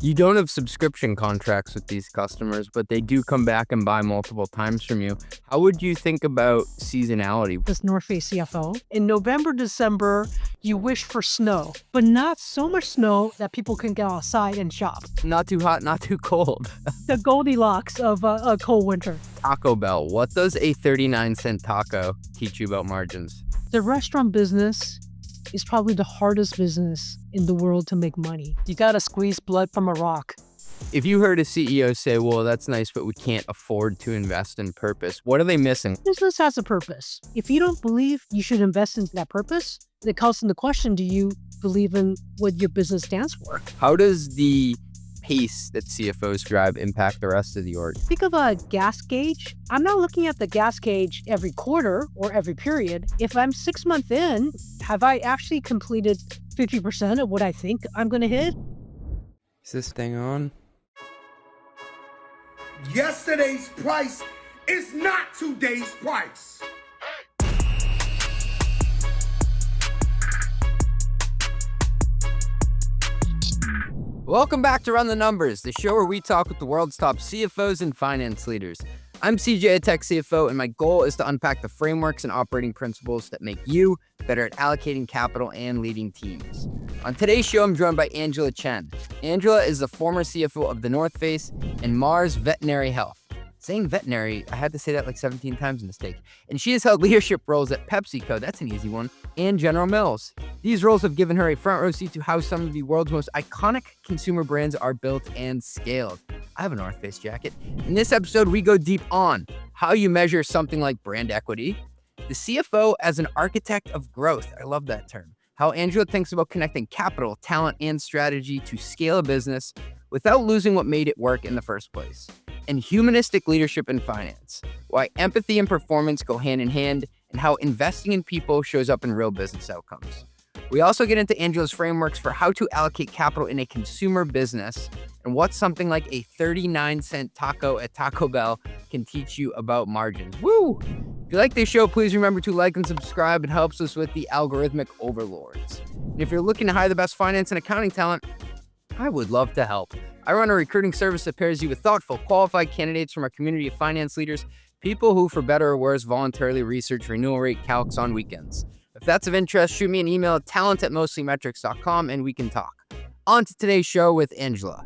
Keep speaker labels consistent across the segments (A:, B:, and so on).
A: You don't have subscription contracts with these customers, but they do come back and buy multiple times from you. How would you think about seasonality?
B: This North Face CFO. In November, December, you wish for snow, but not so much snow that people can get outside and shop.
A: Not too hot, not too cold.
B: The Goldilocks of a cold winter.
A: Taco Bell. What does a 39-cent taco teach you about margins?
B: The restaurant business is probably the hardest business in the world to make money. You gotta squeeze blood from a rock.
A: If you heard a CEO say, well, that's nice, but we can't afford to invest in purpose, what are they missing?
B: Business has a purpose. If you don't believe you should invest in that purpose, it calls into question, do you believe in what your business stands for?
A: How does the pace that CFOs drive impact the rest of the org?
B: Think of a gas gauge. I'm not looking at the gas gauge every quarter or every period. If I'm 6 months in, have I actually completed 50% of what I think I'm going to hit?
A: Is this thing on?
C: Yesterday's price is not today's price.
A: Welcome back to Run the Numbers, the show where we talk with the world's top CFOs and finance leaders. I'm CJ, a tech CFO, and my goal is to unpack the frameworks and operating principles that make you better at allocating capital and leading teams. On today's show, I'm joined by Angela Chen. Angela is the former CFO of The North Face and Mars Veterinary Health. Saying veterinary, I had to say that like 17 times in this take. And she has held leadership roles at PepsiCo, that's an easy one, and General Mills. These roles have given her a front row seat to how some of the world's most iconic consumer brands are built and scaled. I have a North Face jacket. In this episode, we go deep on how you measure something like brand equity, the CFO as an architect of growth. I love that term. How Angela thinks about connecting capital, talent, and strategy to scale a business without losing what made it work in the first place. And humanistic leadership in finance, why empathy and performance go hand in hand, and how investing in people shows up in real business outcomes. We also get into Angela's frameworks for how to allocate capital in a consumer business and what something like a 39-cent taco at Taco Bell can teach you about margins. Woo! If you like this show, please remember to like and subscribe. It helps us with the algorithmic overlords. And if you're looking to hire the best finance and accounting talent, I would love to help. I run a recruiting service that pairs you with thoughtful, qualified candidates from our community of finance leaders, people who, for better or worse, voluntarily research renewal rate calcs on weekends. If that's of interest, shoot me an email at talent@mostlymetrics.com and we can talk. On to today's show with Angela.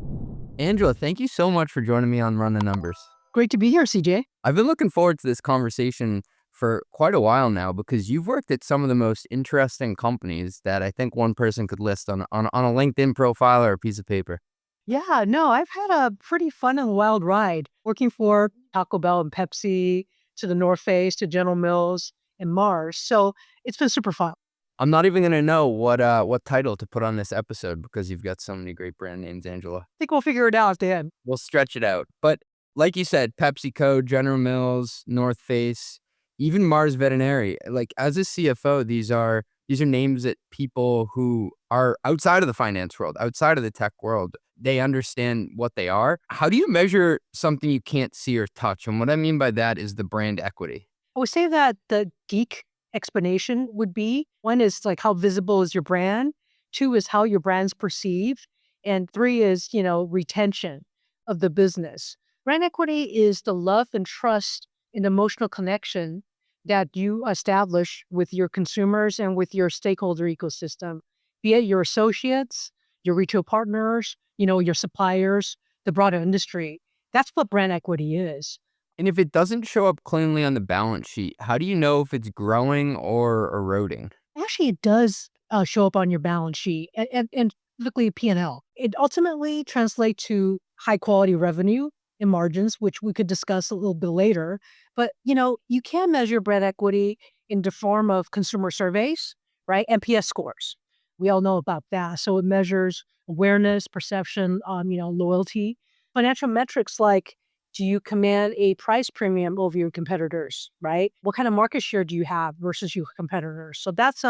A: Angela, thank you so much for joining me on Run the Numbers.
B: Great to be here, CJ.
A: I've been looking forward to this conversation for quite a while now because you've worked at some of the most interesting companies that I think one person could list on a LinkedIn profile or a piece of paper.
B: Yeah, no, I've had a pretty fun and wild ride working for Taco Bell and Pepsi, to the North Face, to General Mills and Mars. So it's been super fun.
A: I'm not even going to know what title to put on this episode because you've got so many great brand names, Angela.
B: I think we'll figure it out at the end.
A: We'll stretch it out. But like you said, PepsiCo, General Mills, North Face, even Mars Veterinary. Like as a CFO, these are names that people who are outside of the finance world, outside of the tech world, they understand what they are. How do you measure something you can't see or touch? And what I mean by that is the brand equity.
B: I would say that the geek explanation would be, one is like how visible is your brand, two is how your brand's perceived, and three is, retention of the business. Brand equity is the love and trust and emotional connection that you establish with your consumers and with your stakeholder ecosystem, be it your associates, your retail partners, your suppliers, the broader industry. That's what brand equity is.
A: And if it doesn't show up cleanly on the balance sheet, how do you know if it's growing or eroding?
B: Actually, it does show up on your balance sheet and specifically P&L. It ultimately translates to high quality revenue and margins, which we could discuss a little bit later. But, you can measure brand equity in the form of consumer surveys, right? NPS scores. We all know about that. So it measures awareness, perception, loyalty. Financial metrics like, do you command a price premium over your competitors, right? What kind of market share do you have versus your competitors? So that's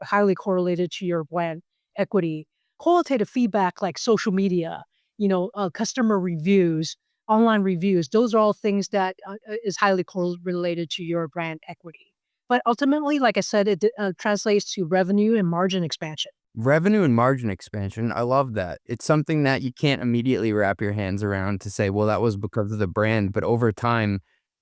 B: highly correlated to your brand equity. Qualitative feedback like social media, customer reviews, online reviews, those are all things that is highly correlated to your brand equity. But ultimately, like I said, it translates to revenue and margin expansion.
A: Revenue and margin expansion. I love that. It's something that you can't immediately wrap your hands around to say, well, that was because of the brand. But over time,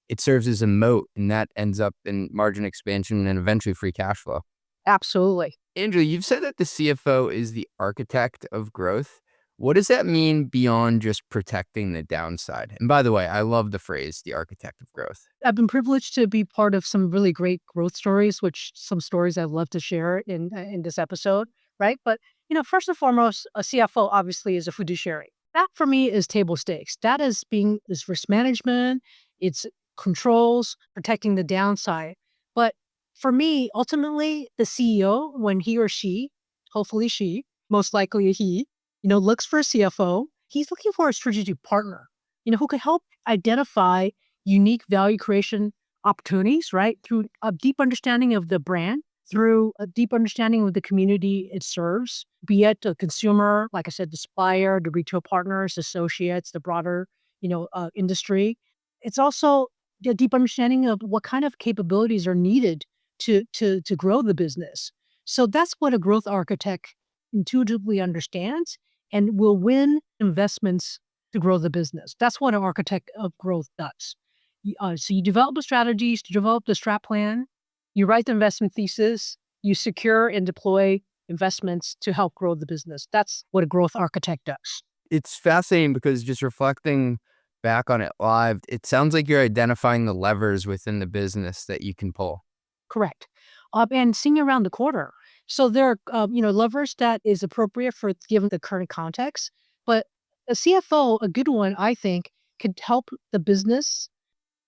A: it serves as a moat, and that ends up in margin expansion and eventually free cash flow.
B: Absolutely.
A: Angela, you've said that the CFO is the architect of growth. What does that mean beyond just protecting the downside? And by the way, I love the phrase, the architect of growth.
B: I've been privileged to be part of some really great growth stories, which some stories I'd love to share in this episode, right? But first and foremost, a CFO obviously is a fiduciary. That for me is table stakes. That is risk management, it's controls, protecting the downside. But for me, ultimately, the CEO, when he or she, hopefully she, most likely he, looks for a CFO, he's looking for a strategic partner, who can help identify unique value creation opportunities, right? Through a deep understanding of the brand, through a deep understanding of the community it serves, be it a consumer, like I said, the supplier, the retail partners, associates, the broader, industry. It's also a deep understanding of what kind of capabilities are needed to grow the business. So that's what a growth architect intuitively understands and will win investments to grow the business. That's what an architect of growth does. So you develop the strategies, you develop the strat plan, you write the investment thesis, you secure and deploy investments to help grow the business. That's what a growth architect does.
A: It's fascinating because just reflecting back on it live, it sounds like you're identifying the levers within the business that you can pull.
B: Correct. And seeing around the corner. So there are, levers that is appropriate for given the current context. But a CFO, a good one, I think, could help the business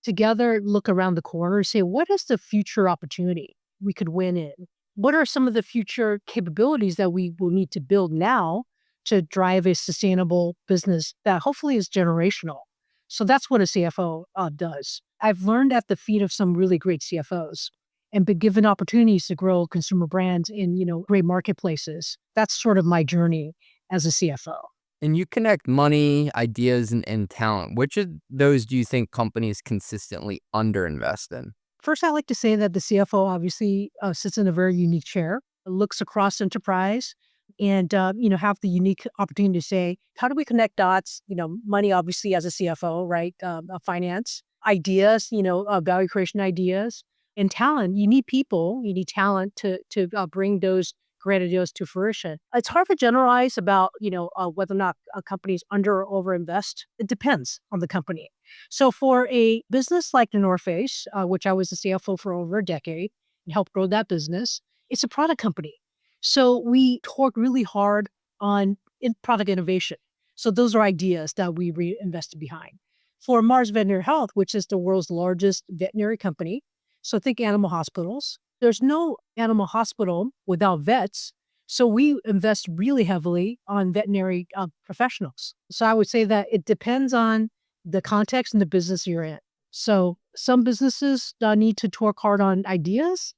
B: together look around the corner and say, what is the future opportunity we could win in? What are some of the future capabilities that we will need to build now to drive a sustainable business that hopefully is generational? So that's what a CFO does. I've learned at the feet of some really great CFOs and been given opportunities to grow consumer brands in, great marketplaces. That's sort of my journey as a CFO.
A: And you connect money, ideas, and talent. Which of those do you think companies consistently underinvest in?
B: First, I like to say that the CFO obviously sits in a very unique chair, looks across enterprise, and have the unique opportunity to say, how do we connect dots? Money obviously as a CFO, right? Finance, ideas, value creation ideas, and talent. You need people, you need talent to bring those great ideas to fruition. It's hard to generalize about whether or not companies under or overinvest. It depends on the company. So for a business like the North Face, which I was the CFO for over a decade and helped grow that business, it's a product company. So we work really hard on product innovation. So those are ideas that we reinvested behind. For Mars Veterinary Health, which is the world's largest veterinary company, so think animal hospitals. There's no animal hospital without vets. So we invest really heavily on veterinary professionals. So I would say that it depends on the context and the business you're in. So some businesses need to work hard on ideas.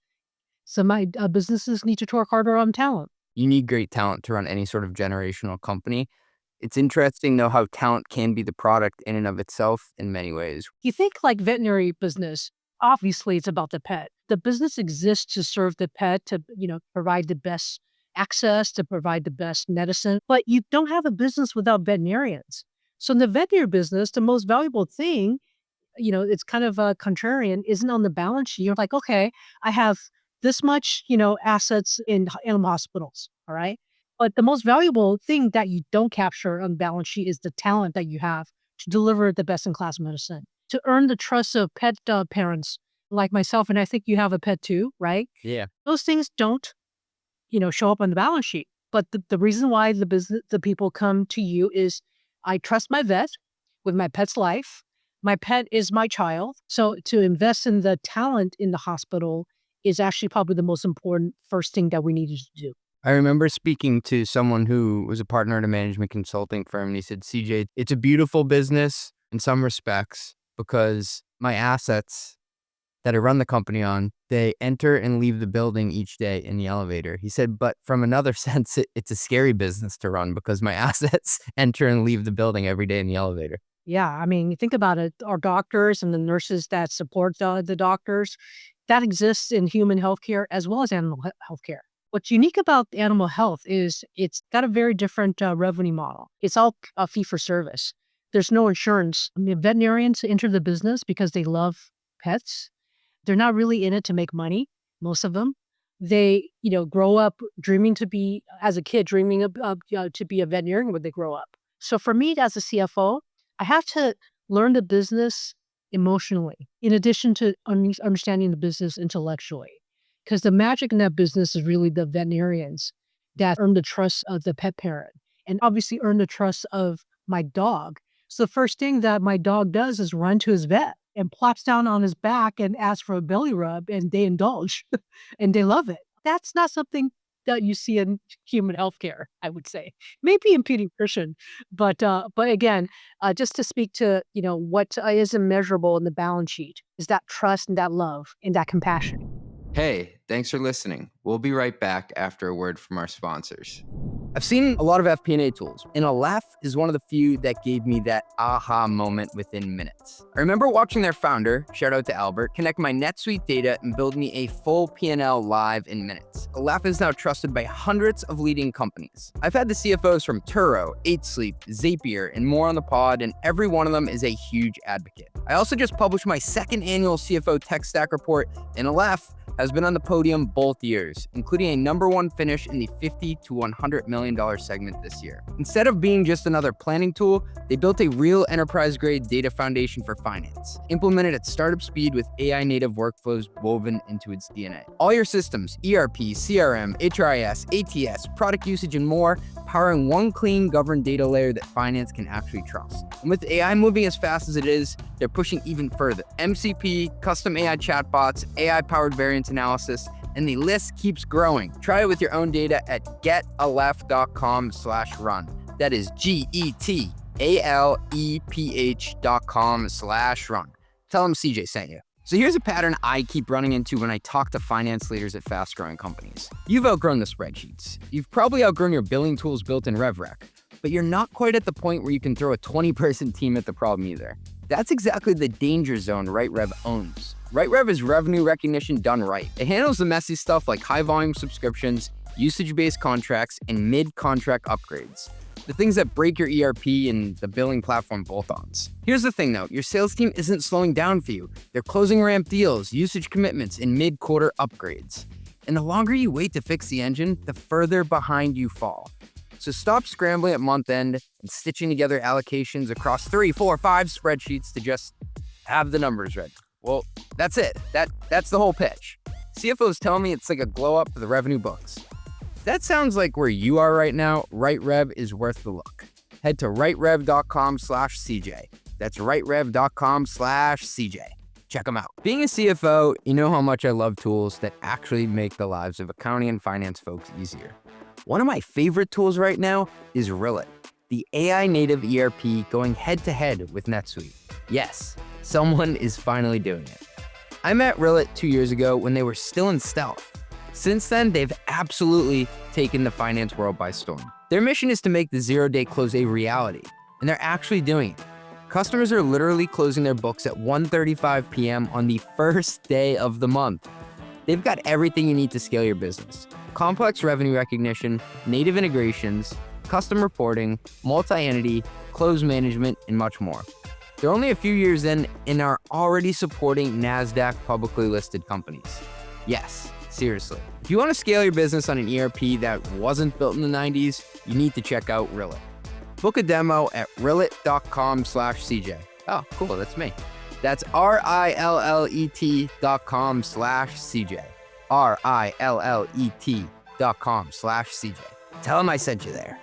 B: Some businesses need to work harder on talent.
A: You need great talent to run any sort of generational company. It's interesting, though, how talent can be the product in and of itself in many ways.
B: You think like veterinary business, obviously it's about the pet. The business exists to serve the pet, to provide the best access, to provide the best medicine. But you don't have a business without veterinarians. So in the veterinary business, the most valuable thing, it's kind of contrarian, isn't on the balance sheet. You're like, okay, I have this much, assets in animal hospitals. All right. But the most valuable thing that you don't capture on the balance sheet is the talent that you have to deliver the best in class medicine, to earn the trust of pet parents like myself. And I think you have a pet too, right?
A: Yeah.
B: Those things don't, show up on the balance sheet. But the reason why the people come to you is I trust my vet with my pet's life. My pet is my child. So to invest in the talent in the hospital is actually probably the most important first thing that we needed to do.
A: I remember speaking to someone who was a partner at a management consulting firm, and he said, CJ, it's a beautiful business in some respects because my assets that I run the company on, they enter and leave the building each day in the elevator. He said, but from another sense, it's a scary business to run because my assets enter and leave the building every day in the elevator.
B: Yeah, I mean, you think about it, our doctors and the nurses that support the doctors, that exists in human healthcare as well as animal healthcare. What's unique about animal health is it's got a very different revenue model. It's all fee for service. There's no insurance. I mean, veterinarians enter the business because they love pets. They're not really in it to make money, most of them. They, grow up dreaming to be, as a kid, dreaming of to be a veterinarian when they grow up. So for me as a CFO, I have to learn the business emotionally, in addition to understanding the business intellectually. Because the magic in that business is really the veterinarians that earn the trust of the pet parent and obviously earn the trust of my dog. So the first thing that my dog does is run to his vet and plops down on his back and asks for a belly rub, and they indulge and they love it. That's not something that you see in human healthcare, I would say. Maybe in pediatrician, but again, just to speak to what is immeasurable in the balance sheet is that trust and that love and that compassion.
A: Hey, thanks for listening. We'll be right back after a word from our sponsors. I've seen a lot of FP&A tools, and Aleph is one of the few that gave me that aha moment within minutes. I remember watching their founder, shout out to Albert, connect my NetSuite data and build me a full P&L live in minutes. Aleph is now trusted by hundreds of leading companies. I've had the CFOs from Turo, 8 Sleep, Zapier, and more on the pod, and every one of them is a huge advocate. I also just published my second annual CFO Tech Stack report, and Aleph has been on the podium both years, including a #1 finish in the $50 to $100 million segment this year. Instead of being just another planning tool, they built a real enterprise-grade data foundation for finance, implemented at startup speed with AI-native workflows woven into its DNA. All your systems, ERP, CRM, HRIS, ATS, product usage, and more, powering one clean, governed data layer that finance can actually trust. And with AI moving as fast as it is, they're pushing even further. MCP, custom AI chatbots, AI-powered variance analysis, and the list keeps growing. Try it with your own data at getaleph.com/run. That is GETALEPH.com/run. Tell them CJ sent you. So here's a pattern I keep running into when I talk to finance leaders at fast-growing companies. You've outgrown the spreadsheets. You've probably outgrown your billing tools built in RevRec, but you're not quite at the point where you can throw a 20-person team at the problem either. That's exactly the danger zone RightRev owns. RightRev is revenue recognition done right. It handles the messy stuff like high-volume subscriptions, usage-based contracts, and mid-contract upgrades. The things that break your ERP and the billing platform bolt-ons. Here's the thing though, your sales team isn't slowing down for you. They're closing ramp deals, usage commitments, and mid-quarter upgrades. And the longer you wait to fix the engine, the further behind you fall. So stop scrambling at month end and stitching together allocations across 3, 4, 5 spreadsheets to just have the numbers ready. Well, that's it. That's the whole pitch. CFOs tell me it's like a glow up for the revenue books. That sounds like where you are right now. RightRev is worth the look. Head to rightrev.com/CJ. That's rightrev.com/CJ. Check them out. Being a CFO, you know how much I love tools that actually make the lives of accounting and finance folks easier. One of my favorite tools right now is Rillet, the AI native ERP going head to head with NetSuite. Yes, someone is finally doing it. I met Rillet 2 years ago when they were still in stealth. Since then, they've absolutely taken the finance world by storm. Their mission is to make the zero-day close a reality, and they're actually doing it. Customers are literally closing their books at 1:35 p.m. on the first day of the month. They've got everything you need to scale your business. Complex revenue recognition, native integrations, custom reporting, multi-entity, close management, and much more. They're only a few years in and are already supporting NASDAQ publicly listed companies. Yes, seriously. If you want to scale your business on an ERP that wasn't built in the 90s, you need to check out Rillet. Book a demo at rillet.com/CJ. Oh, cool, that's me. That's RILLET.com/CJ. RILLET.com/CJ. Tell them I sent you there.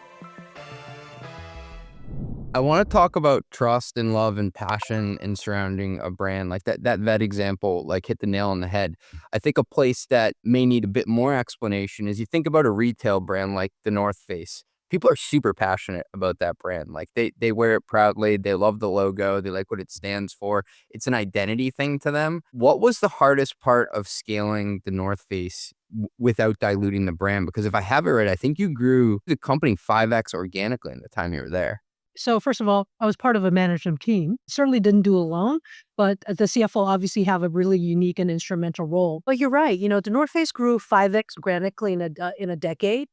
A: I want to talk about trust and love and passion in surrounding a brand. Like that vet example, like hit the nail on the head. I think a place that may need a bit more explanation is you think about a retail brand like the North Face. People are super passionate about that brand. Like they wear it proudly. They love the logo. They like what it stands for. It's an identity thing to them. What was the hardest part of scaling the North Face without diluting the brand? Because if I have it right, I think you grew the company 5x organically in the time you were there.
B: So first of all, I was part of a management team. Certainly didn't do alone, but the CFO obviously have a really unique and instrumental role. But you're right. The North Face grew 5x organically in a decade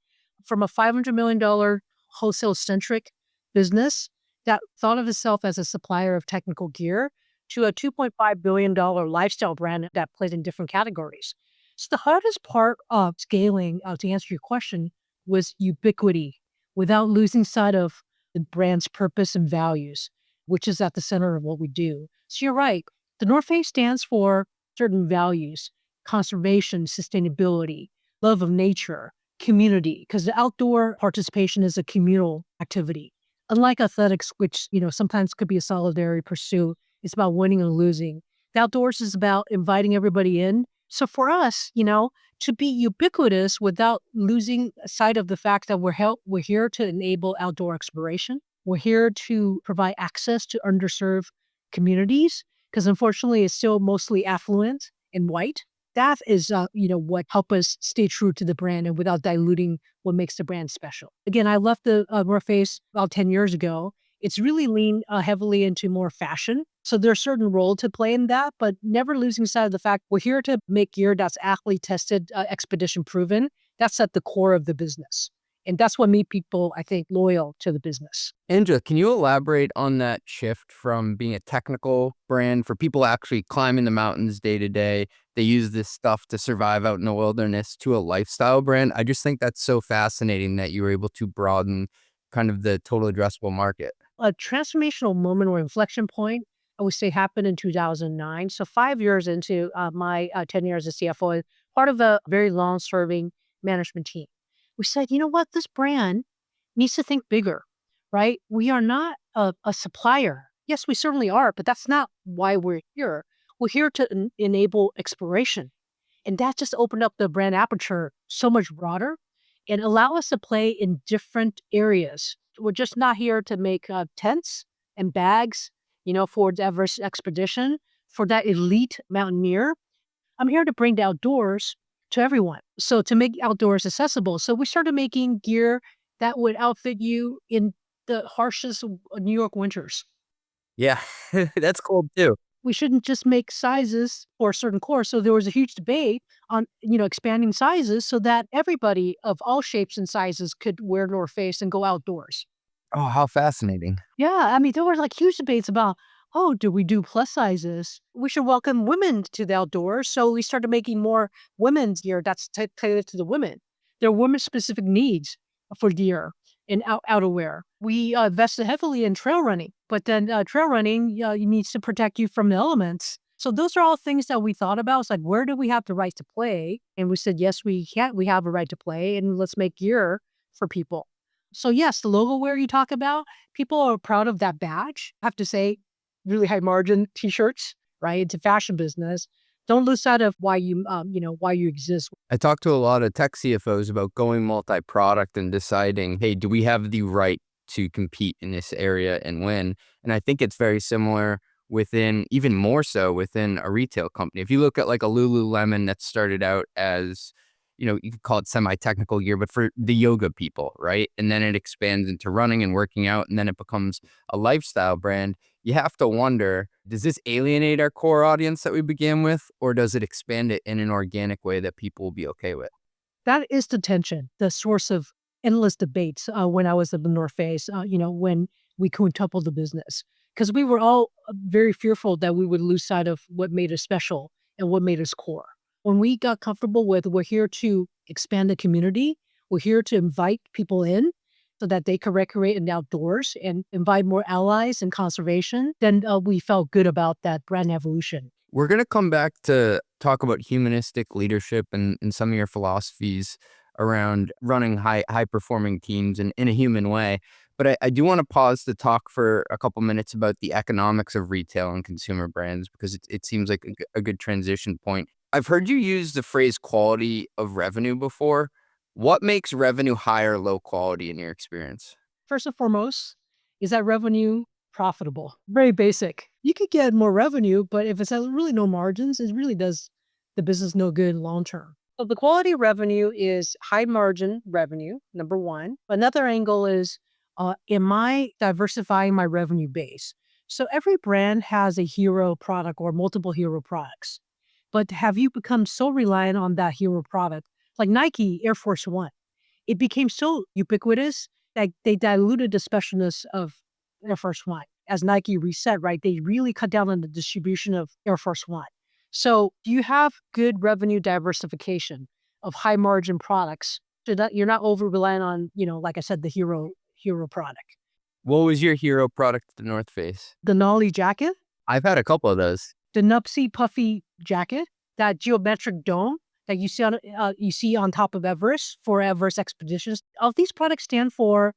B: from a $500 million wholesale-centric business that thought of itself as a supplier of technical gear to a $2.5 billion lifestyle brand that plays in different categories. So the hardest part of scaling, to answer your question, was ubiquity without losing sight of the brand's purpose and values, which is at the center of what we do. So you're right. The North Face stands for certain values: conservation, sustainability, love of nature, community, because the outdoor participation is a communal activity. Unlike athletics, which, sometimes could be a solitary pursuit, it's about winning and losing. The outdoors is about inviting everybody in. So for us, to be ubiquitous without losing sight of the fact that we're here to enable outdoor exploration. We're here to provide access to underserved communities, because unfortunately it's still mostly affluent and white. That is, what help us stay true to the brand and without diluting what makes the brand special. Again, I left the North Face about 10 years ago. It's really leaned heavily into more fashion. So there's a certain role to play in that, but never losing sight of the fact we're here to make gear that's athlete tested, expedition proven. That's at the core of the business. And that's what made people, I think, loyal to the business.
A: Angela, can you elaborate on that shift from being a technical brand for people actually climbing the mountains day to day? They use this stuff to survive out in the wilderness, to a lifestyle brand. I just think that's so fascinating that you were able to broaden kind of the total addressable market.
B: A transformational moment or inflection point, I would say, happened in 2009. So 5 years into my tenure as a CFO, part of a very long-serving management team. We said, you know what, this brand needs to think bigger, right? We are not a supplier. Yes, we certainly are, but that's not why we're here. We're here to enable exploration. And that just opened up the brand aperture so much broader and allow us to play in different areas. We're just not here to make tents and bags, for the Everest expedition, for that elite mountaineer. I'm here to bring the outdoors to everyone. So to make outdoors accessible. So we started making gear that would outfit you in the harshest New York winters.
A: Yeah, that's cool too.
B: We shouldn't just make sizes for a certain course. So there was a huge debate on, expanding sizes so that everybody of all shapes and sizes could wear North Face and go outdoors.
A: Oh, how fascinating.
B: Yeah, I mean, there were like huge debates about, oh, do we do plus sizes? We should welcome women to the outdoors. So we started making more women's gear that's tailored to the women. There are women-specific needs for gear and outerwear. We invested heavily in trail running, but then trail running needs to protect you from the elements. So those are all things that we thought about. It's like, where do we have the right to play? And we said, yes, we can. We have a right to play, and let's make gear for people. So yes, the logo wear you talk about, people are proud of that badge. I have to say, really high margin t-shirts, right? It's a fashion business. Don't lose sight of why why you exist.
A: I talked to a lot of tech CFOs about going multi-product and deciding, hey, do we have the right to compete in this area and win? And I think it's very similar within, even more so within a retail company. If you look at like a Lululemon that started out as, you could call it semi-technical gear, but for the yoga people, right? And then it expands into running and working out, and then it becomes a lifestyle brand. You have to wonder, does this alienate our core audience that we began with, or does it expand it in an organic way that people will be okay with?
B: That is the tension, the source of endless debates when I was at the North Face, when we quintupled the business. Because we were all very fearful that we would lose sight of what made us special and what made us core. When we got comfortable with we're here to expand the community, we're here to invite people in so that they could recreate in the outdoors and invite more allies in conservation, then we felt good about that brand evolution.
A: We're going to come back to talk about humanistic leadership and some of your philosophies around running high performing teams in a human way. But I do want to pause to talk for a couple minutes about the economics of retail and consumer brands, because it seems like a good transition point. I've heard you use the phrase quality of revenue before. What makes revenue high or low quality in your experience?
B: First and foremost, is that revenue profitable? Very basic. You could get more revenue, but if it's really no margins, it really does the business no good long term. So the quality of revenue is high margin revenue, number one. Another angle is, am I diversifying my revenue base? So every brand has a hero product or multiple hero products. But have you become so reliant on that hero product? Like Nike Air Force One, it became so ubiquitous that they diluted the specialness of Air Force One. As Nike reset, right, they really cut down on the distribution of Air Force One. So do you have good revenue diversification of high margin products so that you're not over reliant on, like I said, the hero product?
A: What was your hero product at the North Face?
B: The Nolly jacket,
A: I've had a couple of those.
B: the Nupsy Puffy jacket, that geometric dome that you see on top of Everest for Everest expeditions. All these products stand for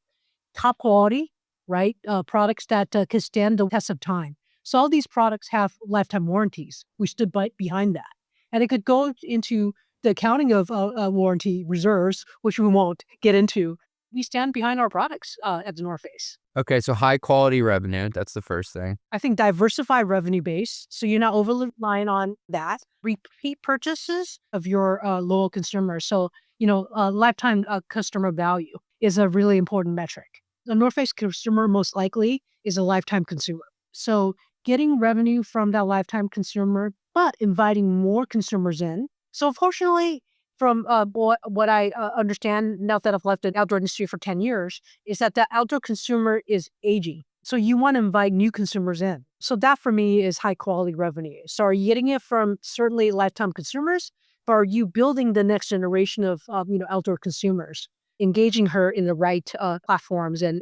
B: top quality, right? Products that can stand the test of time. So all these products have lifetime warranties. We stood behind that, and it could go into the accounting of warranty reserves, which we won't get into. We stand behind our products at the North Face.
A: Okay, so high quality revenue. That's the first thing.
B: I think diversify revenue base, so you're not over relying on that. Repeat purchases of your loyal consumers. So, lifetime customer value is a really important metric. The North Face consumer most likely is a lifetime consumer. So getting revenue from that lifetime consumer, but inviting more consumers in. So unfortunately, from what I understand now that I've left the outdoor industry for 10 years, is that the outdoor consumer is aging. So you want to invite new consumers in. So that for me is high quality revenue. So are you getting it from certainly lifetime consumers, but are you building the next generation of outdoor consumers, engaging her in the right platforms and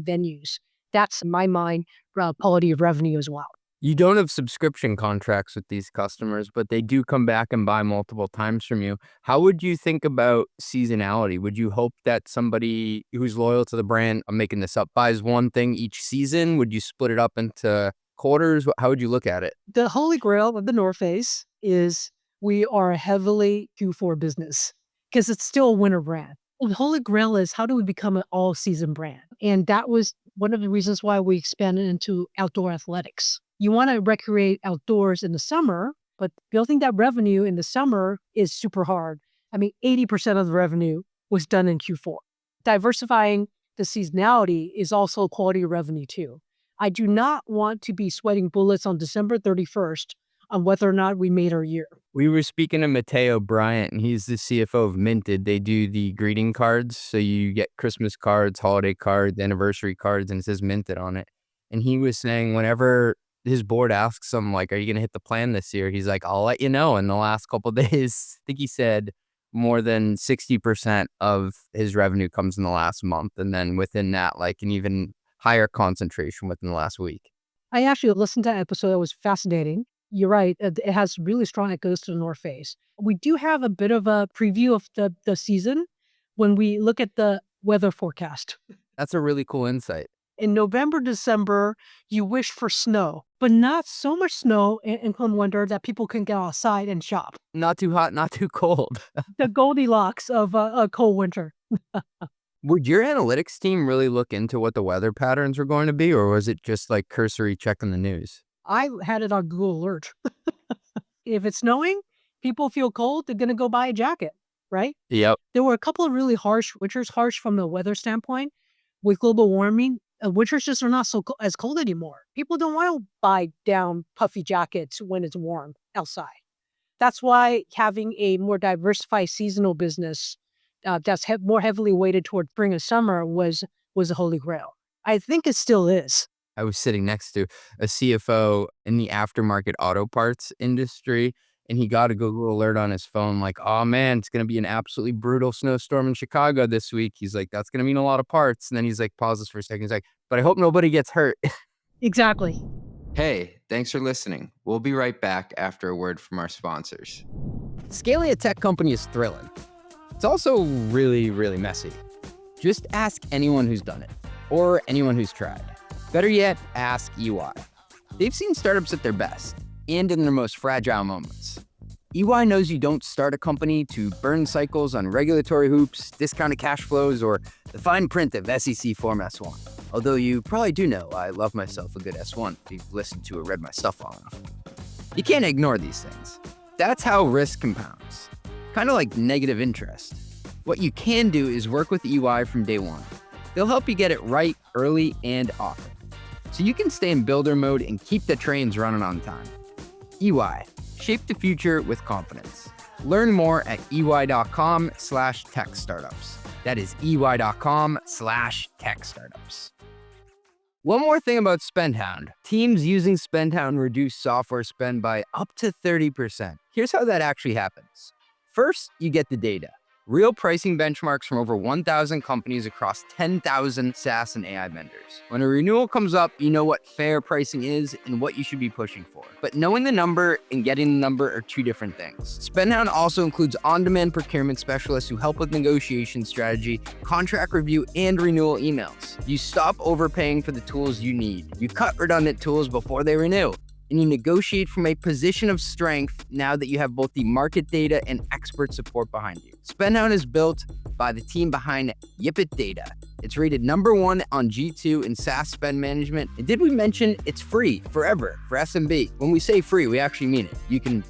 B: venues? That's, in my mind, quality of revenue as well.
A: You don't have subscription contracts with these customers, but they do come back and buy multiple times from you. How would you think about seasonality? Would you hope that somebody who's loyal to the brand, I'm making this up, buys one thing each season? Would you split it up into quarters? How would you look at it?
B: The holy grail of the North Face is we are a heavily Q4 business because it's still a winter brand. The holy grail is how do we become an all-season brand? And that was one of the reasons why we expanded into outdoor athletics. You want to recreate outdoors in the summer, but building that revenue in the summer is super hard. I mean, 80% of the revenue was done in Q4. Diversifying the seasonality is also quality of revenue too. I do not want to be sweating bullets on December 31st on whether or not we made our year.
A: We were speaking to Mateo Bryant, and he's the CFO of Minted. They do the greeting cards. So you get Christmas cards, holiday cards, anniversary cards, and it says Minted on it. And he was saying whenever his board asks him, like, are you going to hit the plan this year? He's like, I'll let you know. In the last couple of days, I think he said more than 60% of his revenue comes in the last month. And then within that, like an even higher concentration within the last week.
B: I actually listened to that episode. It was fascinating. You're right. It has really strong echoes to the North Face. We do have a bit of a preview of the season when we look at the weather forecast.
A: That's a really cool insight.
B: In November, December, you wish for snow, but not so much snow in come winter that people can get outside and shop.
A: Not too hot, not too cold.
B: The Goldilocks of a cold winter.
A: Would your analytics team really look into what the weather patterns were going to be, or was it just like cursory checking the news?
B: I had it on Google Alert. If it's snowing, people feel cold, they're going to go buy a jacket, right?
A: Yep.
B: There were a couple of really harsh winters, harsh from the weather standpoint. With global warming, winters just are not as cold anymore. People don't want to buy down puffy jackets when it's warm outside. That's why having a more diversified seasonal business that's more heavily weighted toward spring and summer was a holy grail. I think it still is.
A: I was sitting next to a CFO in the aftermarket auto parts industry, and he got a Google alert on his phone like, oh man, it's going to be an absolutely brutal snowstorm in Chicago this week. He's like, that's going to mean a lot of parts. And then he's like, pauses for a second. He's like, but I hope nobody gets hurt.
B: Exactly.
D: Hey, thanks for listening. We'll be right back after a word from our sponsors.
A: Scaling a tech company is thrilling. It's also really, really messy. Just ask anyone who's done it, or anyone who's tried. Better yet, ask EY. They've seen startups at their best, and in their most fragile moments. EY knows you don't start a company to burn cycles on regulatory hoops, discounted cash flows, or the fine print of SEC Form S1. Although you probably do know I love myself a good S1 if you've listened to or read my stuff long enough. You can't ignore these things. That's how risk compounds. Kind of like negative interest. What you can do is work with EY from day one. They'll help you get it right early and often, so you can stay in builder mode and keep the trains running on time. EY, shape the future with confidence. Learn more at ey.com/tech-startups. That is ey.com/tech-startups. One more thing about SpendHound. Teams using SpendHound reduce software spend by up to 30%. Here's how that actually happens. First, you get the data. Real pricing benchmarks from over 1,000 companies across 10,000 SaaS and AI vendors. When a renewal comes up, you know what fair pricing is and what you should be pushing for. But knowing the number and getting the number are two different things. SpendHound also includes on-demand procurement specialists who help with negotiation strategy, contract review, and renewal emails. You stop overpaying for the tools you need. You cut redundant tools before they renew. And you negotiate from a position of strength now that you have both the market data and expert support behind you. SpendHound is built by the team behind Yipit Data. It's rated #1 on G2 in SaaS spend management. And did we mention it's free forever for SMB? When we say free, we actually mean it. You can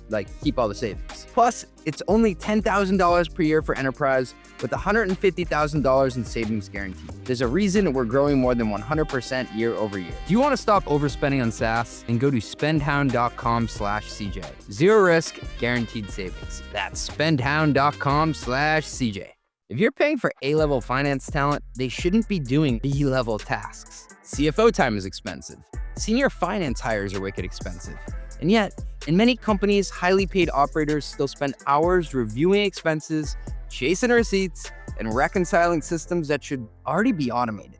A: keep all the savings. Plus, it's only $10,000 per year for enterprise with $150,000 in savings guaranteed. There's a reason we're growing more than 100% year over year. Do you want to stop overspending on SaaS? Then go to spendhound.com/CJ. Zero risk, guaranteed savings. That's spendhound.com/CJ. If you're paying for A-level finance talent, they shouldn't be doing B-level tasks. CFO time is expensive. Senior finance hires are wicked expensive. And yet, in many companies, highly paid operators still spend hours reviewing expenses, chasing receipts, and reconciling systems that should already be automated.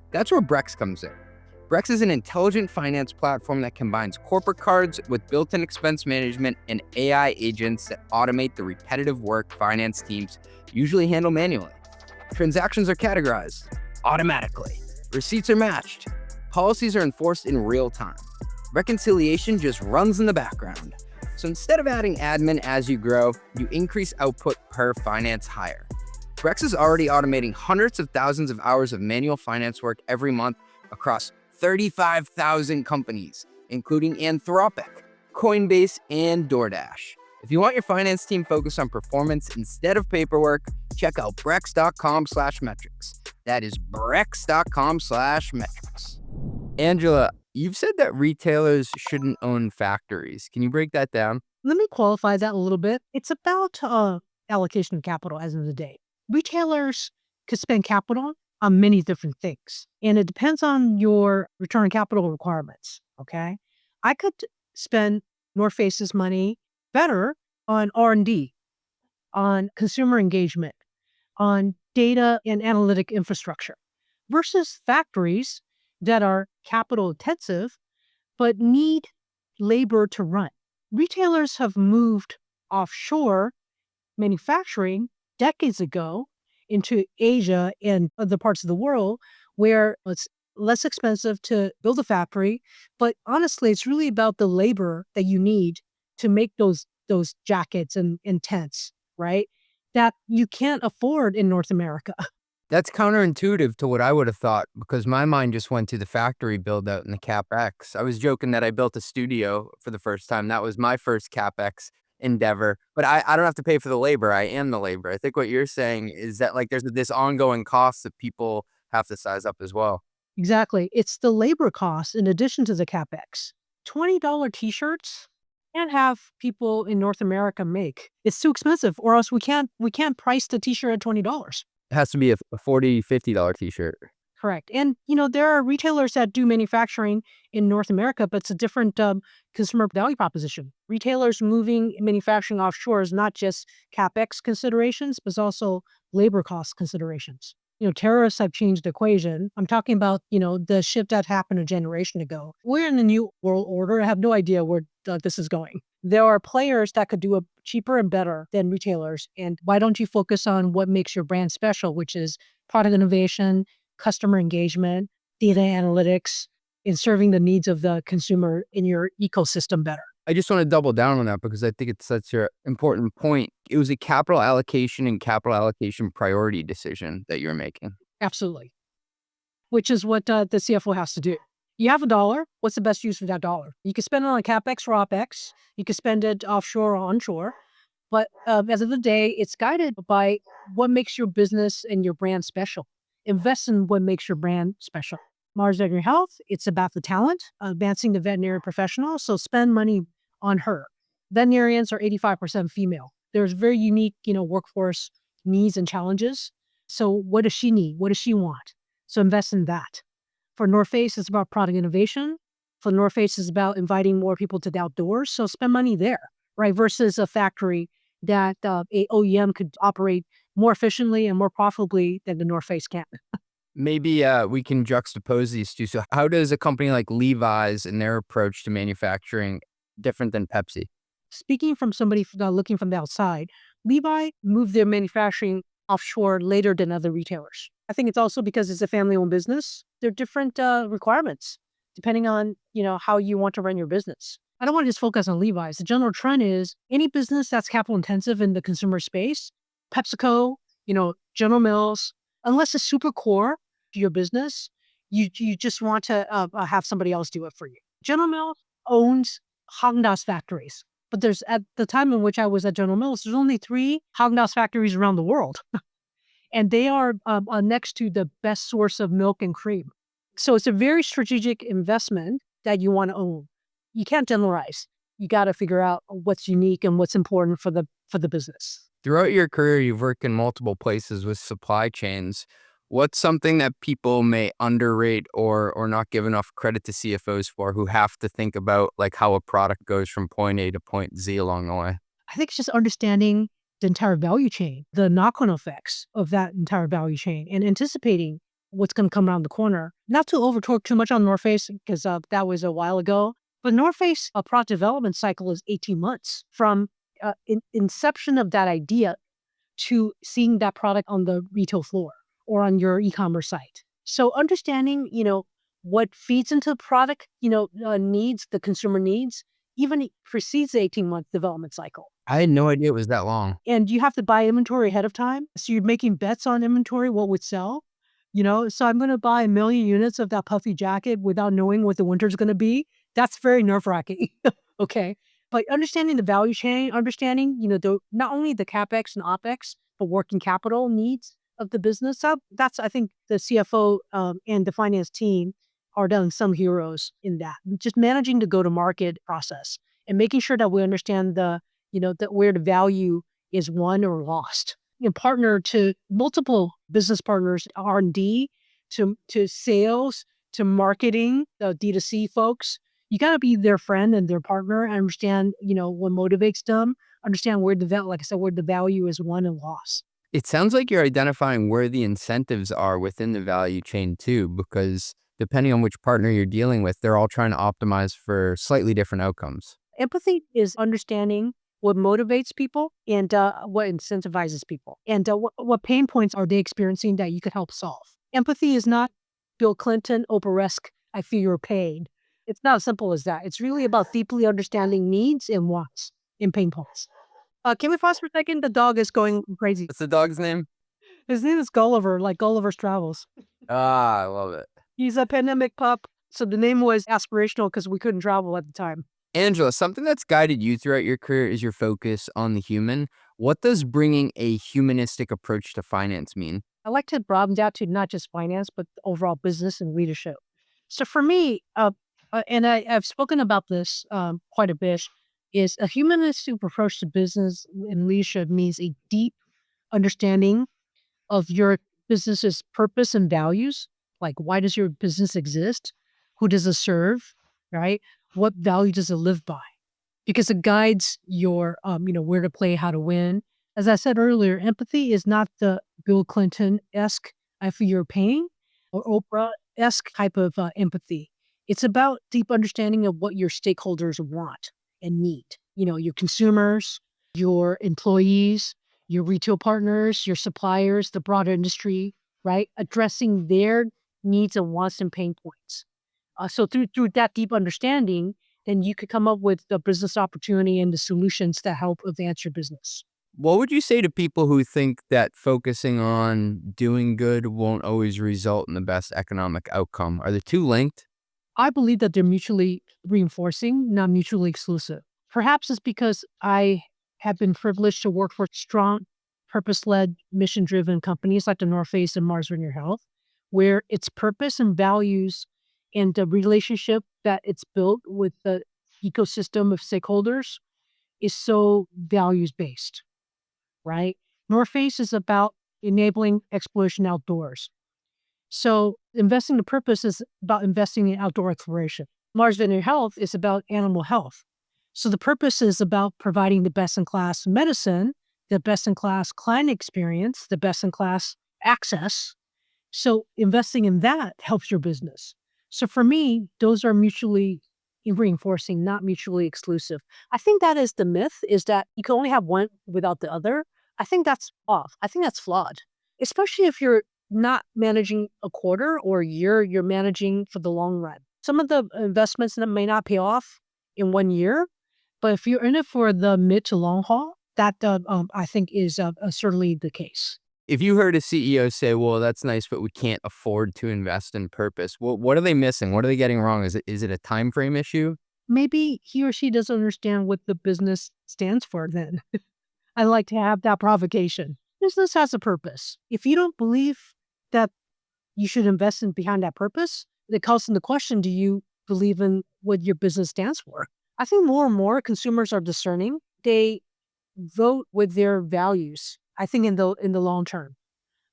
A: That's where Brex comes in. Brex is an intelligent finance platform that combines corporate cards with built-in expense management and AI agents that automate the repetitive work finance teams usually handle manually. Transactions are categorized automatically. Receipts are matched. Policies are enforced in real time. Reconciliation just runs in the background. So instead of adding admin as you grow, you increase output per finance hire. Brex is already automating hundreds of thousands of hours of manual finance work every month across 35,000 companies, including Anthropic, Coinbase, and DoorDash. If you want your finance team focused on performance instead of paperwork, check out brex.com/metrics. That is brex.com/metrics. Angela, you've said that retailers shouldn't own factories. Can you break that down?
B: Let me qualify that a little bit. It's about allocation of capital as of the day. Retailers could spend capital on many different things, and it depends on your return on capital requirements, okay? I could spend North Face's money better on R&D, on consumer engagement, on data and analytic infrastructure versus factories that are capital intensive but need labor to run. Retailers have moved offshore manufacturing decades ago into Asia and other parts of the world where it's less expensive to build a factory. But honestly, it's really about the labor that you need to make those jackets and tents, right? That you can't afford in North America.
A: That's counterintuitive to what I would have thought, because my mind just went to the factory build out and the CapEx. I was joking that I built a studio for the first time. That was my first CapEx endeavor, but I don't have to pay for the labor. I am the labor. I think what you're saying is that there's this ongoing cost that people have to size up as well.
B: Exactly. It's the labor costs in addition to the CapEx. $20 t-shirts can't have people in North America make. It's too expensive, or else we can't price the t-shirt at $20.
A: It has to be a $40, $50 t-shirt.
B: Correct. And, there are retailers that do manufacturing in North America, but it's a different consumer value proposition. Retailers moving manufacturing offshore is not just CapEx considerations, but it's also labor cost considerations. Tariffs have changed the equation. I'm talking about, the shift that happened a generation ago. We're in a new world order. I have no idea where this is going. There are players that could do it cheaper and better than retailers. And why don't you focus on what makes your brand special, which is product innovation, customer engagement, data analytics, in serving the needs of the consumer in your ecosystem better?
A: I just want to double down on that because I think it's such an important point. It was a capital allocation and capital allocation priority decision that you're making.
B: Absolutely. Which is what the CFO has to do. You have $1. What's the best use of that dollar? You can spend it on CapEx or OpEx. You can spend it offshore or onshore. But as of the day, it's guided by what makes your business and your brand special. Invest in what makes your brand special. Mars Veterinary Health, it's about the talent, advancing the veterinary professional. So spend money on her. Veterinarians are 85% female. There's very unique, workforce needs and challenges. So what does she need? What does she want? So invest in that. For North Face, it's about product innovation. For North Face, it's about inviting more people to the outdoors. So spend money there, right? Versus a factory that a OEM could operate more efficiently and more profitably than the North Face can.
A: Maybe we can juxtapose these two. So how does a company like Levi's and their approach to manufacturing different than Pepsi?
B: Speaking from somebody looking from the outside, Levi moved their manufacturing offshore later than other retailers. I think it's also because it's a family-owned business. There are different requirements depending on, how you want to run your business. I don't want to just focus on Levi's. The general trend is any business that's capital intensive in the consumer space, PepsiCo, General Mills, unless it's super core to your business, you just want to have somebody else do it for you. General Mills owns Haagen-Dazs factories. But there's, at the time in which I was at General Mills, there's only 3 Haagen-Dazs factories around the world. And they are next to the best source of milk and cream. So it's a very strategic investment that you want to own. You can't generalize. You got to figure out what's unique and what's important for the business.
A: Throughout your career, you've worked in multiple places with supply chains. What's something that people may underrate or not give enough credit to CFOs for, who have to think about like how a product goes from point A to point Z along the way?
B: I think it's just understanding the entire value chain, the knock-on effects of that entire value chain, and anticipating what's going to come around the corner. Not to over-talk too much on North Face, because that was a while ago. But North Face, a product development cycle is 18 months from inception of that idea to seeing that product on the retail floor or on your e-commerce site. So understanding, what feeds into the product, needs, the consumer needs, even precedes the 18-month development cycle.
A: I had no idea it was that long.
B: And you have to buy inventory ahead of time. So you're making bets on inventory, what would sell. So I'm going to buy 1 million units of that puffy jacket without knowing what the winter's going to be. That's very nerve-wracking. Okay. But understanding the value chain, understanding, not only the CapEx and OpEx, but working capital needs of the business. That's, I think, the CFO and the finance team are done some heroes in that. Just managing the go-to-market process and making sure that we understand that where the value is won or lost. Partner to multiple business partners, R&D, to sales, to marketing, the D2C folks. You got to be their friend and their partner and understand, what motivates them, understand where the value is won and lost.
A: It sounds like you're identifying where the incentives are within the value chain too, because depending on which partner you're dealing with, they're all trying to optimize for slightly different outcomes.
B: Empathy is understanding what motivates people and what incentivizes people, and what pain points are they experiencing that you could help solve. Empathy is not Bill Clinton, Oprah-esque, I feel your pain. It's not as simple as that. It's really about deeply understanding needs and wants and pain points. Can we pause for a second? The dog is going crazy.
A: What's the dog's name?
B: His name is Gulliver, like Gulliver's Travels.
A: Ah, I love it.
B: He's a pandemic pup, so the name was aspirational because we couldn't travel at the time.
A: Angela, something that's guided you throughout your career is your focus on the human. What does bringing a humanistic approach to finance mean?
B: I like to broaden that to not just finance, but overall business and leadership. So for me, and I've spoken about this quite a bit, is a humanistic approach to business and leadership means a deep understanding of your business's purpose and values. Like, why does your business exist? Who does it serve? Right? What value does it live by? Because it guides your, where to play, how to win. As I said earlier, empathy is not the Bill Clinton-esque, I feel your pain, or Oprah-esque type of empathy. It's about deep understanding of what your stakeholders want and need. Your consumers, your employees, your retail partners, your suppliers, the broader industry, right? Addressing their needs and wants and pain points. So through that deep understanding, then you could come up with the business opportunity and the solutions that help advance your business.
A: What would you say to people who think that focusing on doing good won't always result in the best economic outcome? Are the two linked?
B: I believe that they're mutually reinforcing, not mutually exclusive. Perhaps it's because I have been privileged to work for strong, purpose-led, mission-driven companies like the North Face and Mars Veterinary Health. where its purpose and values and the relationship that it's built with the ecosystem of stakeholders is so values-based, right? North Face is about enabling exploration outdoors. So investing in purpose is about investing in outdoor exploration. Mars Veterinary Health is about animal health. So the purpose is about providing the best-in-class medicine, the best-in-class client experience, the best-in-class access. So investing in that helps your business. So for me, those are mutually reinforcing, not mutually exclusive. I think that is the myth, is that you can only have one without the other. I think that's off. I think that's flawed, especially if you're not managing a quarter or a year, you're managing for the long run. Some of the investments that may not pay off in 1 year, but if you're in it for the mid to long haul, that I think is certainly the case.
A: If you heard a CEO say, well, that's nice, but we can't afford to invest in purpose, what are they missing? What are they getting wrong? Is it a time frame issue?
B: Maybe he or she doesn't understand what the business stands for then. I like to have that provocation. Business has a purpose. If you don't believe that you should invest in behind that purpose, it calls into question, do you believe in what your business stands for? I think more and more consumers are discerning. They vote with their values, I think in the long term,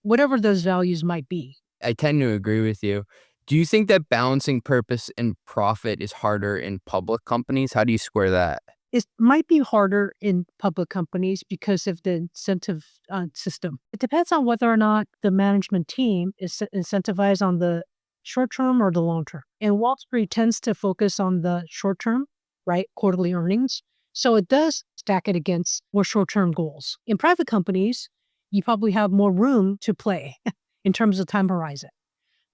B: whatever those values might be.
A: I tend to agree with you. Do you think that balancing purpose and profit is harder in public companies? How do you square that?
B: It might be harder in public companies because of the incentive system. It depends on whether or not the management team is incentivized on the short term or the long term. And Wall Street tends to focus on the short term, right? Quarterly earnings. So it does stack it against more short term goals. In private companies, you probably have more room to play in terms of time horizon.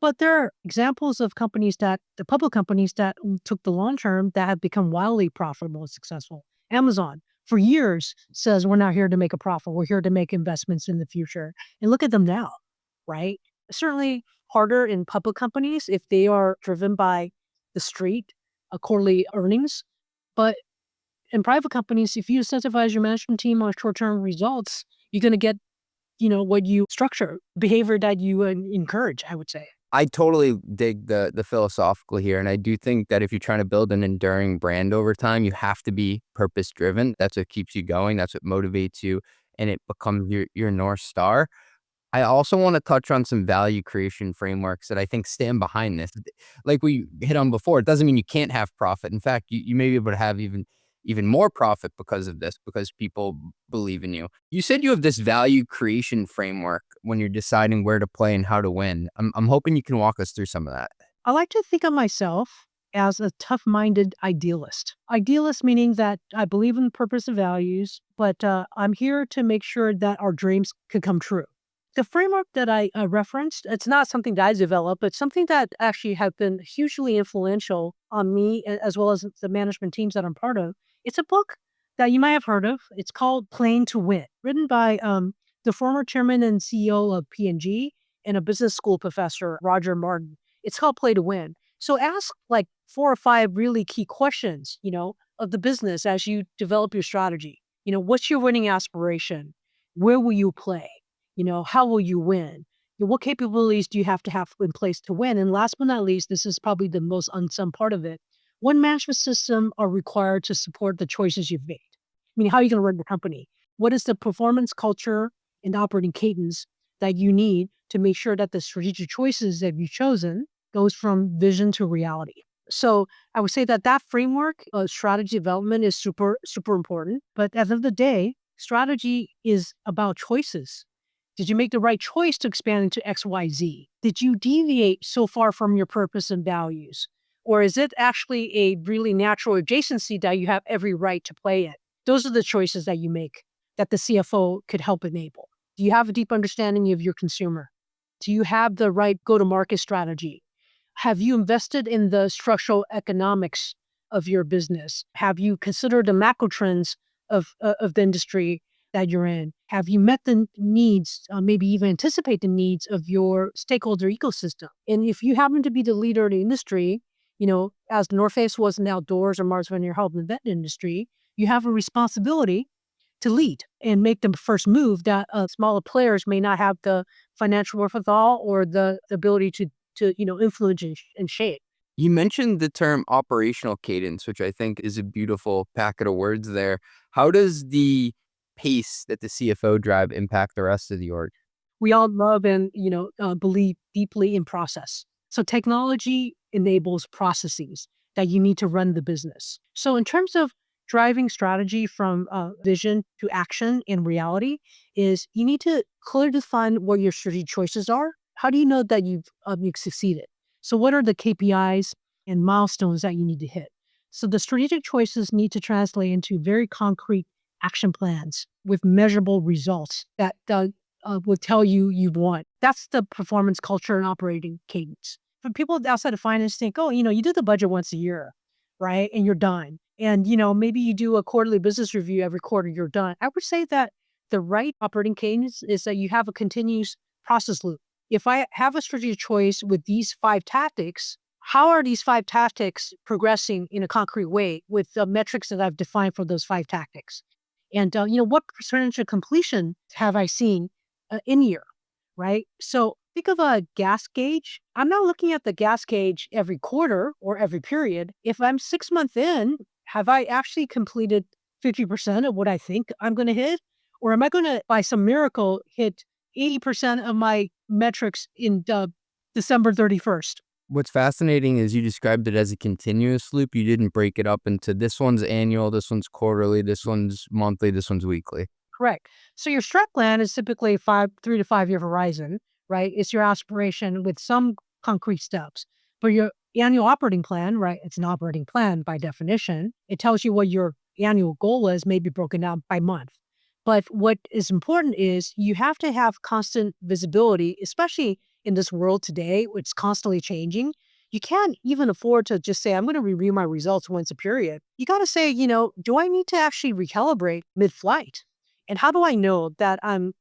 B: But there are examples of the public companies that took the long term that have become wildly profitable and successful. Amazon, for years, says we're not here to make a profit. We're here to make investments in the future. And look at them now, right? Certainly harder in public companies if they are driven by the street, quarterly earnings. But in private companies, if you incentivize your management team on short-term results, you're going to get, what you structure, behavior that you encourage, I would say.
A: I totally dig the philosophical here, and I do think that if you're trying to build an enduring brand over time, you have to be purpose driven. That's what keeps you going. That's what motivates you, and it becomes your North Star. I also want to touch on some value creation frameworks that I think stand behind this. Like we hit on before, it doesn't mean you can't have profit. In fact, you may be able to have even more profit because of this, because people believe in you. You said you have this value creation framework when you're deciding where to play and how to win. I'm hoping you can walk us through some of that.
B: I like to think of myself as a tough-minded idealist. Idealist meaning that I believe in the purpose and values, but I'm here to make sure that our dreams could come true. The framework that I referenced, it's not something that I developed, but something that actually have been hugely influential on me as well as the management teams that I'm part of. It's a book that you might have heard of. It's called Playing to Win, written by the former chairman and CEO of P&G and a business school professor, Roger Martin. It's called Play to Win. So ask like 4 or 5 really key questions, of the business as you develop your strategy. What's your winning aspiration? Where will you play? How will you win? What capabilities do you have in place to win? And last but not least, this is probably the most unsung part of it. What management system are required to support the choices you've made? How are you going to run the company? What is the performance culture and operating cadence that you need to make sure that the strategic choices that you've chosen goes from vision to reality? So I would say that framework of strategy development is super, super important. But at the end of the day, strategy is about choices. Did you make the right choice to expand into X, Y, Z? Did you deviate so far from your purpose and values? Or is it actually a really natural adjacency that you have every right to play in? Those are the choices that you make that the CFO could help enable. Do you have a deep understanding of your consumer? Do you have the right go-to-market strategy? Have you invested in the structural economics of your business? Have you considered the macro trends of the industry that you're in? Have you met the needs, maybe even anticipate the needs of your stakeholder ecosystem? And if you happen to be the leader in the industry, as North Face was in the outdoors or Mars Veterinary Health in the vet industry, you have a responsibility to lead and make the first move that smaller players may not have the financial wherewithal or the ability to influence and shape.
A: You mentioned the term operational cadence, which I think is a beautiful packet of words there. How does the pace that the CFO drive impact the rest of the org?
B: We all love and believe deeply in process. So technology enables processes that you need to run the business. So in terms of driving strategy from vision to action in reality, is you need to clearly define what your strategic choices are. How do you know that you've succeeded? So what are the KPIs and milestones that you need to hit? So the strategic choices need to translate into very concrete action plans with measurable results that will tell you you've won. That's the performance culture and operating cadence. For people outside of finance think, oh, you do the budget once a year, right? And you're done. And, maybe you do a quarterly business review every quarter, you're done. I would say that the right operating cadence is that you have a continuous process loop. If I have a strategic choice with these 5 tactics, how are these 5 tactics progressing in a concrete way with the metrics that I've defined for those 5 tactics? And, what percentage of completion have I seen in year, right? So think of a gas gauge. I'm not looking at the gas gauge every quarter or every period. If I'm 6 months in, have I actually completed 50% of what I think I'm going to hit? Or am I going to, by some miracle, hit 80% of my metrics in December 31st?
A: What's fascinating is you described it as a continuous loop. You didn't break it up into this one's annual, this one's quarterly, this one's monthly, this one's weekly.
B: Correct. So your strat plan is typically 3 to 5 year horizon, right? It's your aspiration with some concrete steps. But your annual operating plan, right? It's an operating plan by definition. It tells you what your annual goal is, maybe broken down by month. But what is important is you have to have constant visibility, especially in this world today, it's constantly changing. You can't even afford to just say, I'm going to review my results once a period. You got to say, do I need to actually recalibrate mid-flight? And how do I know that I'm,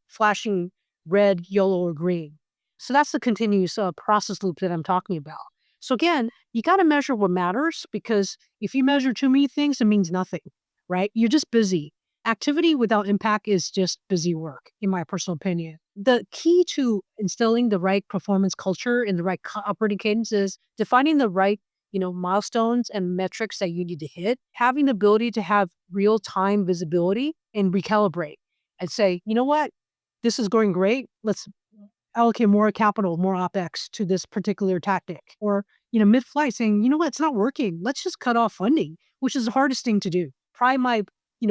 B: flashing red, yellow, or green? So that's the continuous process loop that I'm talking about. So again, you got to measure what matters, because if you measure too many things, it means nothing, right? You're just busy. Activity without impact is just busy work, in my personal opinion. The key to instilling the right performance culture and the right operating cadence is defining the right milestones and metrics that you need to hit, having the ability to have real-time visibility and recalibrate and say, you know what, this is going great. Let's allocate more capital, more OpEx to this particular tactic. Or, mid-flight saying, you know what, it's not working. Let's just cut off funding, which is the hardest thing to do. Pry my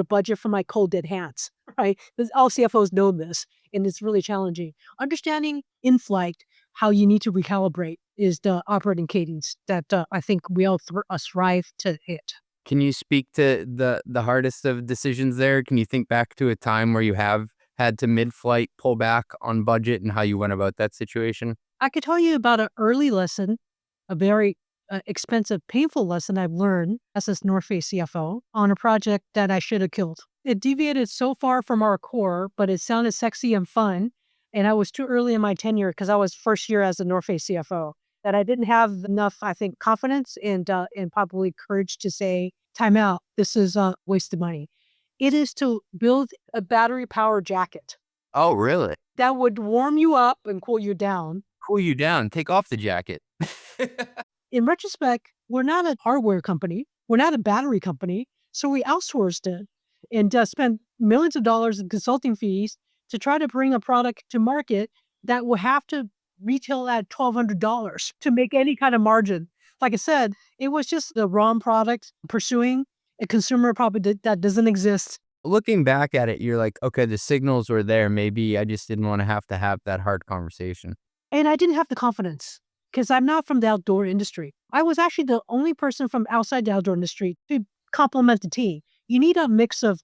B: budget from my cold dead hands, right? Because all CFOs know this, and it's really challenging. Understanding in flight how you need to recalibrate is the operating cadence that I think we all strive to hit.
A: Can you speak to the hardest of decisions there? Can you think back to a time where you have had to mid-flight pull back on budget and how you went about that situation?
B: I could tell you about an early lesson, a very expensive, painful lesson I've learned as a North Face CFO on a project that I should have killed. It deviated so far from our core, but it sounded sexy and fun. And I was too early in my tenure, because I was first year as a North Face CFO, that I didn't have enough, I think, confidence and probably courage to say, time out, this is wasted money. It is to build a battery-powered jacket
A: Oh, really?
B: that would warm you up and cool you down.
A: Cool you down. Take off the jacket.
B: In retrospect, we're not a hardware company. We're not a battery company. So we outsourced it and spent millions of dollars in consulting fees to try to bring a product to market that will have to retail at $1,200 to make any kind of margin. Like I said, it was just the wrong product pursuing a consumer probably that doesn't exist.
A: Looking back at it, you're like, okay, the signals were there. Maybe I just didn't want to have that hard conversation.
B: And I didn't have the confidence, because I'm not from the outdoor industry. I was actually the only person from outside the outdoor industry to complement the team. You need a mix of,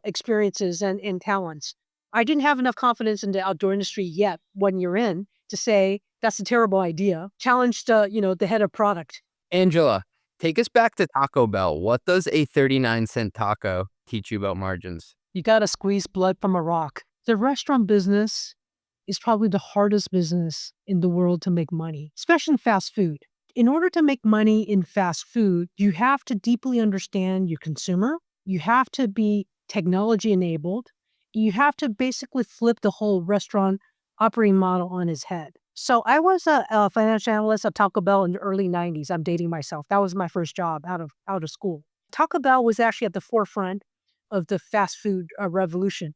B: experiences and talents. I didn't have enough confidence in the outdoor industry yet when you're in to say, that's a terrible idea. Challenge the head of product.
A: Angela, take us back to Taco Bell. What does a 39-cent taco teach you about margins?
B: You got to squeeze blood from a rock. The restaurant business is probably the hardest business in the world to make money, especially in fast food. In order to make money in fast food, you have to deeply understand your consumer. You have to be technology enabled. You have to basically flip the whole restaurant operating model on its head. So I was a financial analyst at Taco Bell in the early 90s. I'm dating myself. That was my first job out of school. Taco Bell was actually at the forefront of the fast food revolution,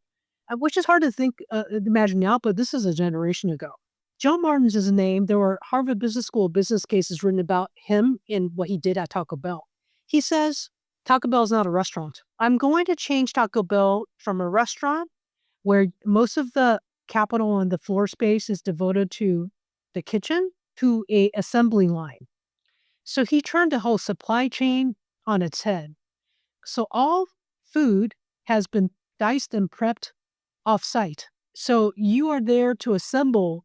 B: which is hard to imagine now, but this is a generation ago. John Martin's his name. There were Harvard Business School business cases written about him and what he did at Taco Bell. He says, Taco Bell is not a restaurant. I'm going to change Taco Bell from a restaurant where most of the capital and the floor space is devoted to the kitchen to a assembly line. So he turned the whole supply chain on its head. So all food has been diced and prepped off-site. So you are there to assemble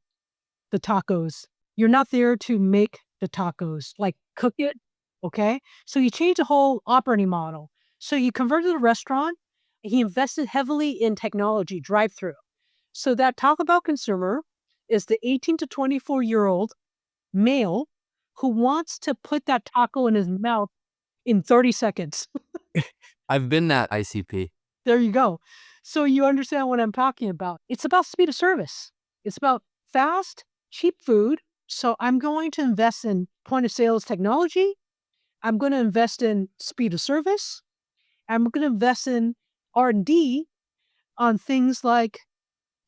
B: the tacos. You're not there to make the tacos, like cook it, okay? So you change the whole operating model. So you converted the restaurant. He invested heavily in technology, drive-through. So that Taco Bell consumer is the 18 to 24-year-old male who wants to put that taco in his mouth in 30 seconds.
A: I've been that ICP.
B: There you go. So you understand what I'm talking about. It's about speed of service. It's about fast, cheap food. So I'm going to invest in point of sales technology. I'm going to invest in speed of service. I'm going to invest in R&D on things like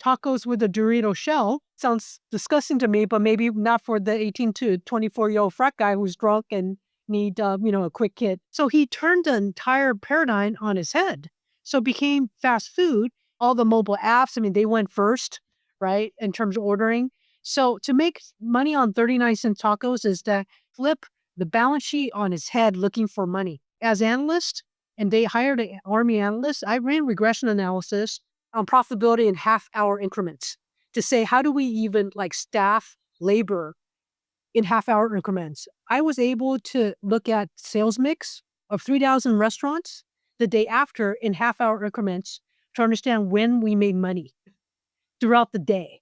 B: tacos with a Dorito shell. Sounds disgusting to me, but maybe not for the 18 to 24-year-old frat guy who's drunk and need, a quick hit. So he turned the entire paradigm on his head. So it became fast food. All the mobile apps, they went first, right, in terms of ordering. So to make money on 39-cent tacos is to flip the balance sheet on his head looking for money. As analysts, and they hired an Army analyst, I ran regression analysis on profitability in half-hour increments to say, how do we even staff labor in half-hour increments? I was able to look at sales mix of 3,000 restaurants the day after in half-hour increments to understand when we made money throughout the day.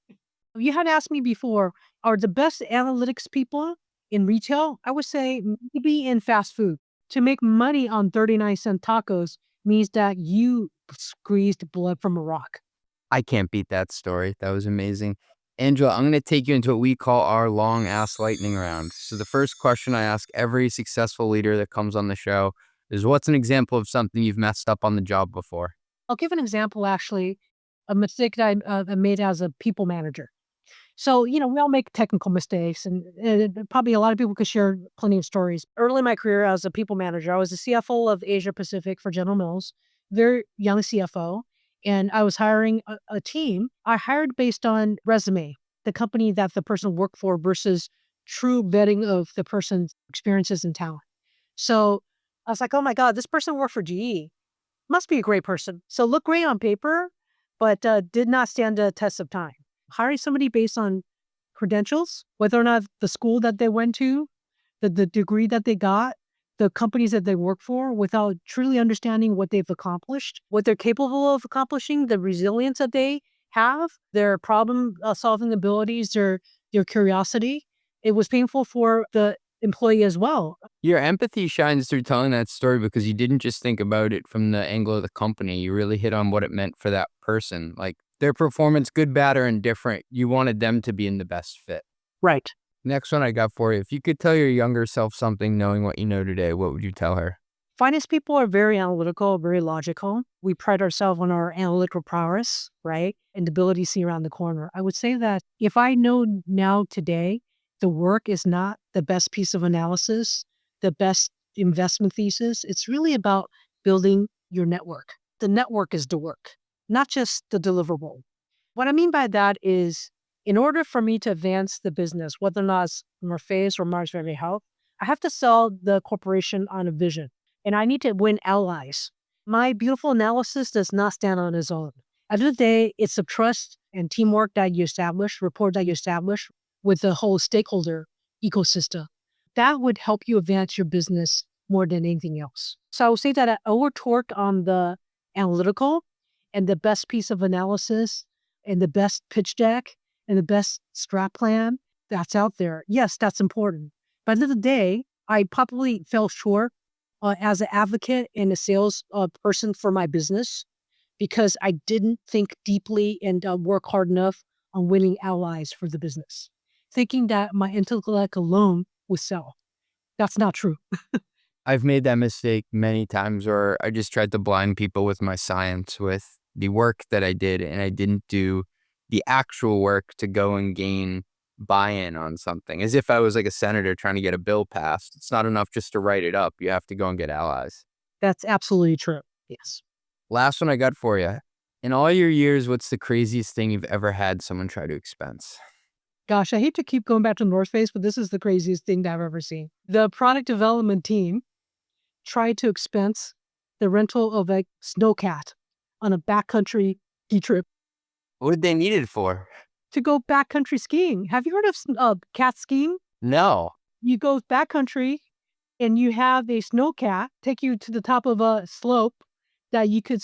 B: You had asked me before, are the best analytics people in retail? I would say maybe in fast food. To make money on 39-cent tacos means that you squeezed blood from a rock.
A: I can't beat that story. That was amazing. Angela, I'm going to take you into what we call our long ass lightning round. So the first question I ask every successful leader that comes on the show is, what's an example of something you've messed up on the job before?
B: I'll give an example, actually, a mistake that I made as a people manager. So, we all make technical mistakes, and probably a lot of people could share plenty of stories. Early in my career as a people manager, I was the CFO of Asia Pacific for General Mills, very young CFO, and I was hiring a team. I hired based on resume, the company that the person worked for versus true vetting of the person's experiences and talent. So I was like, oh my God, this person worked for GE. Must be a great person. So looked great on paper, but did not stand the test of time. Hiring somebody based on credentials, whether or not the school that they went to, the degree that they got, the companies that they work for, without truly understanding what they've accomplished, what they're capable of accomplishing, the resilience that they have, their problem solving abilities, their curiosity. It was painful for the employee as well.
A: Your empathy shines through telling that story because you didn't just think about it from the angle of the company. You really hit on what it meant for that person. Like their performance, good, bad, or indifferent, you wanted them to be in the best fit.
B: Right.
A: Next one I got for you. If you could tell your younger self something knowing what you know today, what would you tell her?
B: Finance people are very analytical, very logical. We pride ourselves on our analytical prowess, right? And the ability to see around the corner. I would say that if I know now today, the work is not the best piece of analysis, the best investment thesis. It's really about building your network. The network is the work, not just the deliverable. What I mean by that is, in order for me to advance the business, whether or not it's Morpheus or Mars Veterinary Health, I have to sell the corporation on a vision, and I need to win allies. My beautiful analysis does not stand on its own. At the end of the day, it's the trust and teamwork that you establish, rapport that you establish with the whole stakeholder ecosystem. That would help you advance your business more than anything else. So I would say that I over-torque on the analytical and the best piece of analysis and the best pitch deck and the best strat plan that's out there. Yes, that's important. But at the end of the day, I probably fell short as an advocate and a sales person for my business. because I didn't think deeply and work hard enough on winning allies for the business, thinking that my intellect alone would sell. That's not true.
A: I've made that mistake many times where I just tried to blind people with my science, with the work that I did, and I didn't do the actual work to go and gain buy-in on something, as if I was like a senator trying to get a bill passed. It's not enough just to write it up. You have to go and get allies.
B: That's absolutely true. Yes.
A: Last one I got for you. In all your years, what's the craziest thing you've ever had someone try to expense?
B: Gosh, I hate to keep going back to North Face, but this is the craziest thing that I've ever seen. The product development team tried to expense the rental of a snowcat on a backcountry ski trip
A: What did they need it for?
B: to go backcountry skiing. Have you heard of cat skiing?
A: No.
B: You go backcountry and you have a snowcat take you to the top of a slope that you could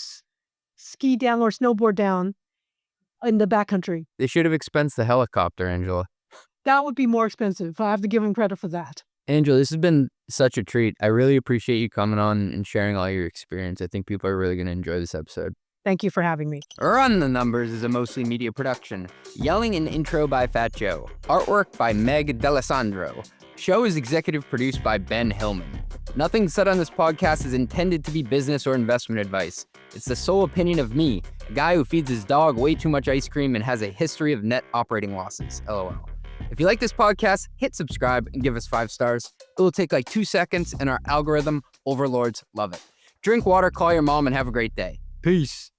B: ski down or snowboard down in the backcountry.
A: They should have expensed the helicopter, Angela.
B: That would be more expensive. I have to give them credit for that.
A: Angela, this has been such a treat. I really appreciate you coming on and sharing all your experience. I think people are really going to enjoy this episode.
B: Thank you for having me.
A: Run the Numbers is a mostly media production. Yelling and intro by Fat Joe. Artwork by Meg D'Alessandro. Show is executive produced by Ben Hillman. Nothing said on this podcast is intended to be business or investment advice. It's the sole opinion of me, a guy who feeds his dog way too much ice cream and has a history of net operating losses. LOL. If you like this podcast, hit subscribe and give us 5 stars. It will take like 2 seconds and our algorithm overlords love it. Drink water, call your mom, and have a great day. Peace.